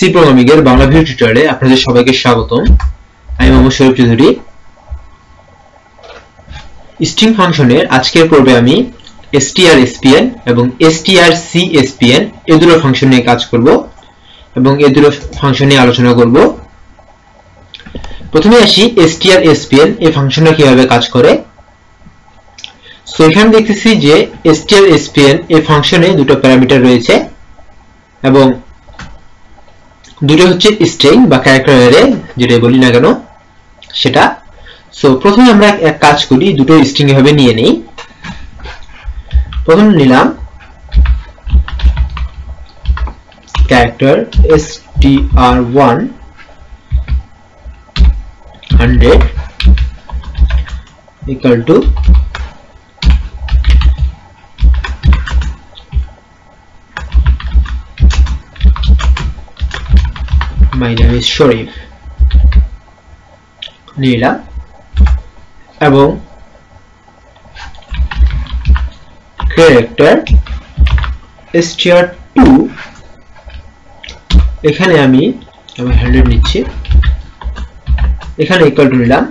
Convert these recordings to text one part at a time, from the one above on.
C programming এর Bangla video টিউটোরিয়ালে আপনাদের সবাইকে স্বাগতম। আমি মোহাম্মদ শরীফ চৌধুরী। স্ট্রিং ফাংশনের আজকের পর্বে আমি strspn এবং strcspn এই দুটো ফাংশন নিয়ে কাজ করব এবং এই দুটো ফাংশন নিয়ে আলোচনা করব। প্রথমে আসি strspn এই ফাংশনটা কিভাবে কাজ করে। সো এখানে দেখতেছি যে strspn এই ফাংশনে দুটো প্যারামিটার রয়েছে এবং দুটো হচ্ছে স্ট্রিং বা ক্যারেক্টার অ্যারে, যেটা বলি না কেন সেটা। সো প্রথমে আমরা এক কাজ করি, দুটো স্ট্রিং এভাবে নিয়ে নেই। প্রথমে নিলাম character str1 100 equal to my name is Sharif নিলাম এবং ক্যারেক্টার str2 এখানে আমি 100 নিচ্ছি, এখানে ইকুয়াল টু নিলাম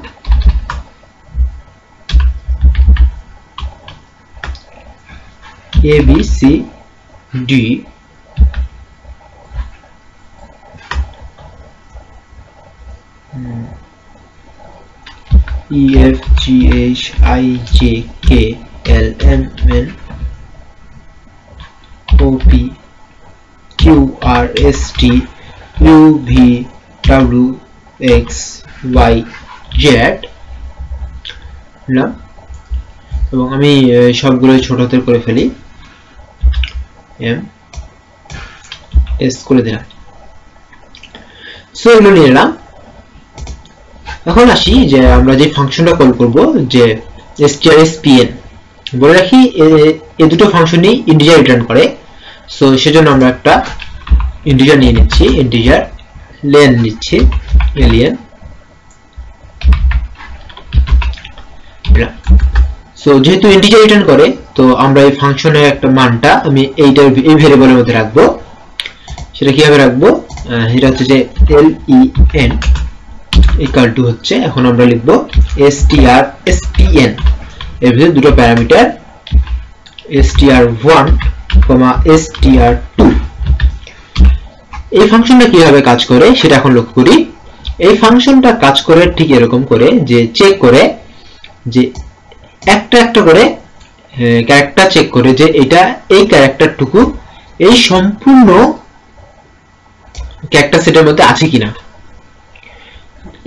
abcd EFGHIJKLMN OPQRST UVWXYZ না, এবং আমি সবগুলো ছোট হাতের করে ফেলি, MS করে দিলাম। সো এগুলো নিয়ে নিলাম। এখন আসি যে আমরা যে ফাংশনটা কল করব, যে strspn, বলে রাখি এই দুটো ফাংশনই ইন্টিজার রিটার্ন করে। সো সেজন্য আমরা একটা ইন্টিজার নিয়ে নিচ্ছি, ইন্টিজার লেন নিচ্ছি, এলিয়েন। সো যেহেতু ইন্টিজার রিটার্ন করে, তো আমরা এই ফাংশনের একটা মানটা আমি এই ভেরিয়েবলের মধ্যে রাখবো। সেটা কিভাবে রাখবো, এটা হচ্ছে যে len ইকুয়াল টু হচ্ছে, এখন আমরা লিখব strspn, এর ভিতরে দুটো প্যারামিটার str1 str2। এই ফাংশনটা কিভাবে কাজ করে সেটা এখন লক্ষ্য করি। এই ফাংশনটা কাজ করে ঠিক এরকম করে, যে চেক করে যে একটা একটা করে ক্যারেক্টার চেক করে যে এটা এই ক্যারেক্টারটুকু এই সম্পূর্ণ ক্যারেক্টার সেটের মধ্যে আছে কিনা।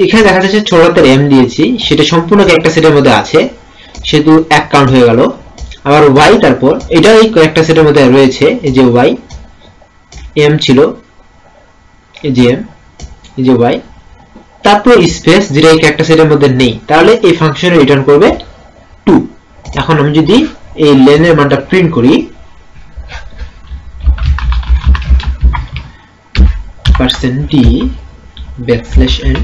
এখানে দেখা যাচ্ছে ছোট হাতের m দিয়েছি, সেটা সম্পূর্ণ ক্যারেক্টার সেটের মধ্যে আছে, সেহেতু এক কাউন্ট হয়ে গেল। আবার y, তারপর এটা এই ক্যারেক্টার সেটের মধ্যে রয়েছে, এই যে y m ছিল, এই যে m, এই যে y, তারপর স্পেস যেটা এই ক্যারেক্টার সেটের মধ্যে নেই, তাহলে এই ফাংশনে রিটার্ন করবে 2। এখন আমি যদি এই লেনের মানটা প্রিন্ট করি, %d \n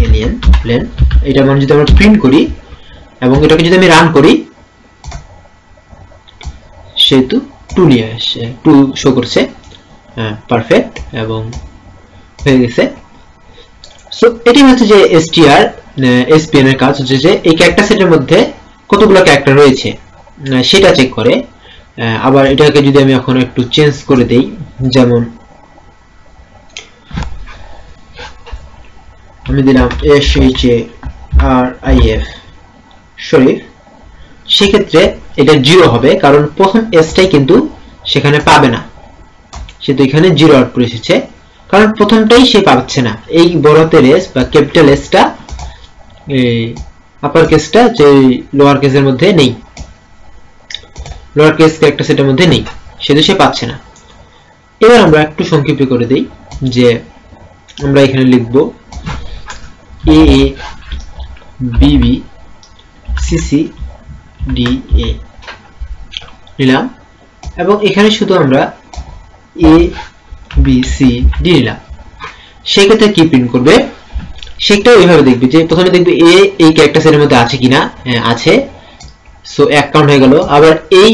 alien len, এটা মান যদি আমরা প্রিন্ট করি এবং এটাকে যদি আমি রান করি, সেহেতু 2 নিয়ে আসছে, 2 শো করছে। পারফেক্ট, এবং হয়ে গেছে। সো এটি হচ্ছে যে strspn এর কাজ হচ্ছে যে এই ক্যারেক্টার সেটের মধ্যে কতগুলো ক্যারেক্টার রয়েছে সেটা চেক করে। আবার এটাকে যদি আমি এখন একটু চেঞ্জ করে দেই, যেমন আমি দিলাম SHARIF শরীফ, সেক্ষেত্রে এটা 0 হবে, কারণ প্রথম এসটাই কিন্তু সেখানে পাবে না, সে তো এখানে 0 আউটপুট এসেছে, কারণ প্রথমটাই সে পাচ্ছে না। এই বড় হাতের এস বা ক্যাপিটাল এসটা আপার কেসটা যে লোয়ার কেসের মধ্যে নেই, লোয়ার কেস ক্যারেক্টার সেটের মধ্যে নেই, সেটা সে পাচ্ছে না। এবার আমরা একটু সংক্ষিপ্ত করে দেই, যে আমরা এখানে লিখব AA BB CC DA নিলাম, এবং এখানে শুধু আমরা ABCD নিলাম। সেক্ষেত্রে কি প্রিন্ট করবে, সেটা এইভাবে দেখবে যে প্রথমে দেখবে A এই ক্যারেক্টার সেটের মধ্যে আছে কিনা, হ্যাঁ আছে, সো এক কাউন্ট হয়ে গেল। আবার এই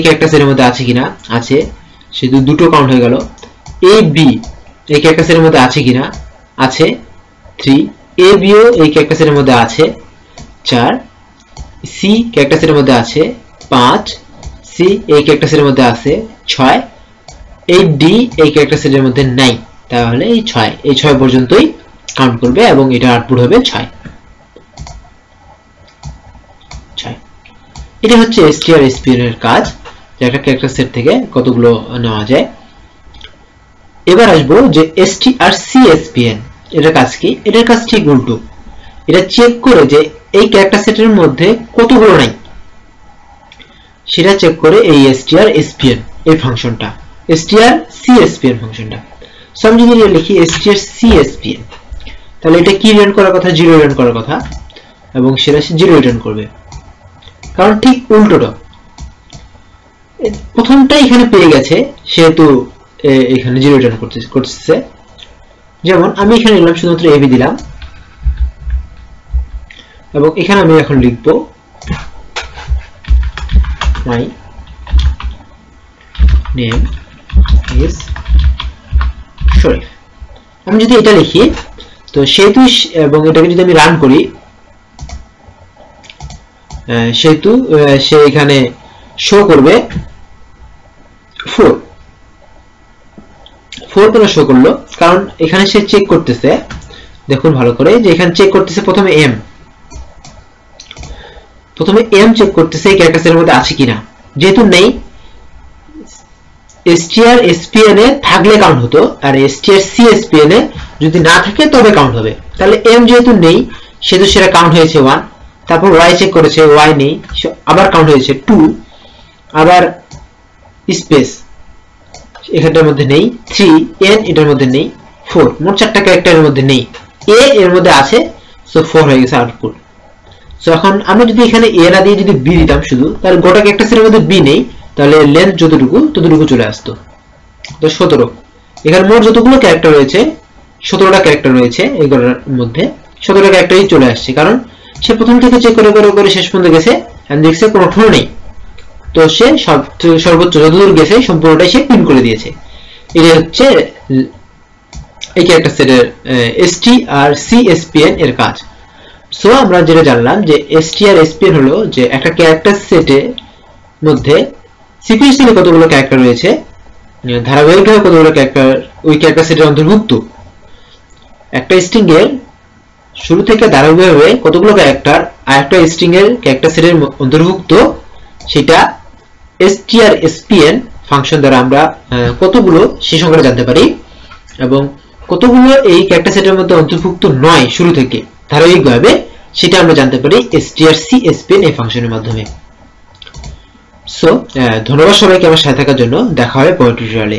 ক্যারেক্টার সেটের মধ্যে আছে কিনা, আছে, সেহেতু দুটো কাউন্ট হয়ে গেল। এ বি এই ক্যারেক্টার সেটের মধ্যে আছে কিনা, আছে 3, এ বিও এই ক্যারেক্টার সেটের মধ্যে আছে 4, সি ক্যারেক্টার সেটের মধ্যে আছে 5, সি এই ক্যারেক্টার সেটের মধ্যে আছে 6, এই ডি এই ক্যারেক্টার সেটের মধ্যে নাই, তাহলে এই 6 পর্যন্তই কাউন্ট করবে এবং এটা আউটপুট হবে 6। এটা হচ্ছে str spn এর কাজ, যে একটা ক্যারেক্টার সেট থেকে কতগুলো নেওয়া যায়। এবার আসবো যে strcspn এটার কাজ কি। এটার কাজ ঠিক উল্টো, এটা চেক করে যে এই ক্যারেক্টার সেটের মধ্যে কতগুলো নাই সেটা চেক করে এই strspn এই ফাংশনটা, strcspn ফাংশনটা। সো আমি যদি লিখি strcspn, তাহলে এটা কি রিটার্ন করার কথা, 0 রিটার্ন করার কথা, এবং সেটা 0 রিটার্ন করবে, কারণ ঠিক উল্টোটা। প্রথমটা এখানে পেয়ে গেছে সেহেতু এখানে 0 রিটার্ন করতেছে। যেমন আমি এখানে নিলাম শুধুমাত্র এবি দিলাম, এবং এখানে আমি এখন লিখবো my name is শরীফ। আমি যদি এটা লিখি তো সেহেতু, এবং এটাকে যদি আমি রান করি সেহেতু সে এখানে শো করবে 4 কেন শো করলো, কারণ এখানে সে চেক করতেছে, দেখুন ভালো করে যে এখানে চেক করতেছে প্রথমে এম চেক করতেছে এই ক্যারেক্টার সেটের মধ্যে আছে কিনা, যেহেতু নেই strspn এ থাকলে কাউন্ট হতো, আর strcspn এ যদি না থাকে তবে কাউন্ট হবে। তাহলে এম যেহেতু নেই সেহেতু সেটা কাউন্ট হয়েছে 1, তারপর y চেক করেছে, y নেই, আবার কাউন্ট হয়েছে 2, আবার স্পেস এখানটার মধ্যে নেই, 3, n এটার মধ্যে নেই, 4, মোট 4টা ক্যারেক্টারের মধ্যে নেই, a এর মধ্যে আছে, সো 4 হয়ে গেছে আউটপুট। সো এখন আমরা যদি এখানে a না দিয়ে যদি b দিতাম শুধু, তাহলে গোটা ক্যারেক্টার সেটের মধ্যে b নেই, তাহলে লেন্থ যতটুকু চলে আসতো, তো 17। এখানে মোট যতগুলো ক্যারেক্টার রয়েছে 17টা ক্যারেক্টার রয়েছে, এগুলোর মধ্যে 17টা ক্যারেক্টারই চলে আসছে, কারণ সে প্রথম থেকে চেক করে শেষ পর্যন্ত গেছে এন্ড দেখছে কোনো ঠো নেই, তো সে সর্বোচ্চ যতদূর গেছে সম্পূর্ণটাই সে প্রিন্ট করে দিয়েছে। এটা হচ্ছে এই ক্যারেক্টার সেটের strcspn এর কাজ। সো আমরা যেটা জানলাম যে strspn হলো যে একটা ক্যারেক্টার সেটের মধ্যে সিকুয়েন্সিয়ালি কতগুলো ক্যারেক্টার রয়েছে, ধারাবাহিকভাবে কতগুলো ক্যারেক্টার ওই ক্যারেক্টার সেটের অন্তর্ভুক্ত, একটা স্ট্রিং এর শুরু থেকে ধারাবাহিকভাবে কতগুলো ক্যারেক্টার আর একটা স্ট্রিং এর ক্যারেক্টার সেটের অন্তর্ভুক্ত, সেটা strspn ফাংশন দ্বারা আমরা কতগুলো সেই সংখ্যাটা জানতে পারি, এবং কতগুলো এই ক্যারেক্টার সেটের মধ্যে অন্তর্ভুক্ত নয় শুরু থেকে ধারাবাহিকভাবে, সেটা আমরা জানতে পারি strcspn এই ফাংশনের মাধ্যমে। সো ধন্যবাদ সবাইকে আমার সাথে থাকার জন্য, দেখা হবে পরের টিউটোরিয়ালে।